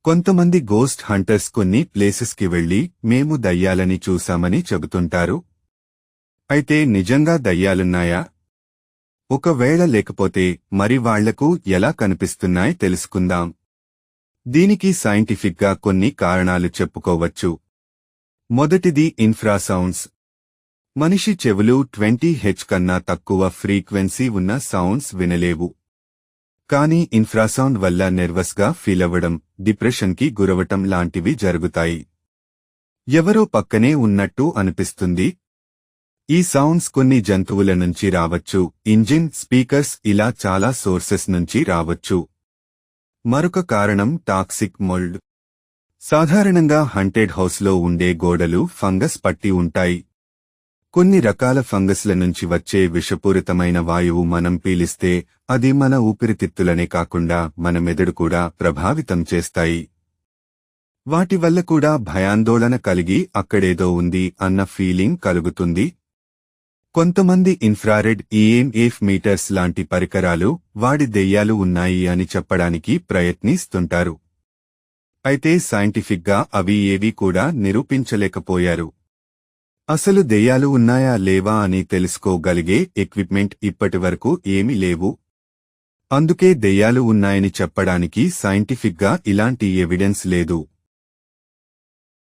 కొంతమంది ghost hunters కొన్ని ప్లేసెస్కి వెళ్లి మేము దయ్యాలని చూశామని చెబుతుంటారు. అయితే నిజంగా దయ్యాలున్నాయా? ఒకవేళ లేకపోతే మరి వాళ్లకు ఎలా కనిపిస్తున్నాయి తెలుసుకుందాం. దీనికి సైంటిఫిక్గా కొన్ని కారణాలు చెప్పుకోవచ్చు. మొదటిది ఇన్ఫ్రాసౌండ్స్. మనిషి చెవులు 20 Hz కన్నా తక్కువ ఫ్రీక్వెన్సీ ఉన్న సౌండ్స్ వినలేవు. కానీ ఇన్ఫ్రాసౌండ్ వల్ల నెర్వస్గా ఫీలవ్వడం, డిప్రెషన్కి గురవటం లాంటివి జరుగుతాయి. ఎవరో పక్కనే ఉన్నట్టు అనిపిస్తుంది. ఈ సౌండ్స్ కొన్ని జంతువుల నుంచి రావచ్చు, ఇంజిన్, స్పీకర్స్ ఇలా చాలా సోర్సెస్ నుంచి రావచ్చు. మరొక కారణం టాక్సిక్ మొల్డ్. సాధారణంగా హంటెడ్ హౌస్లో ఉండే గోడలు ఫంగస్ పట్టి ఉంటాయి. కొన్ని రకాల ఫంగస్ల నుంచి వచ్చే విషపూరితమైన వాయువు మనం పీలిస్తే అది మన ఊపిరితిత్తులనే కాకుండా మన మెదడు కూడా ప్రభావితం చేస్తాయి. వాటి వల్ల కూడా భయాందోళన కలిగి అక్కడేదో ఉంది అన్న ఫీలింగ్ కలుగుతుంది. కొంతమంది ఇన్ఫ్రారెడ్ EMF మీటర్స్ లాంటి పరికరాలు వాడి దెయ్యాలు ఉన్నాయి అని చెప్పడానికి ప్రయత్నిస్తుంటారు. అయితే సైంటిఫిక్గా అవి ఏవీ కూడా నిరూపించలేకపోయారు. అసలు దెయ్యాలు ఉన్నాయా లేవా అని తెలుసుకోగలిగే ఎక్విప్మెంట్ ఇప్పటివరకు ఏమీ లేవు. అందుకే దెయ్యాలు ఉన్నాయని చెప్పడానికి సైంటిఫిక్గా ఇలాంటి ఎవిడెన్స్ లేదు.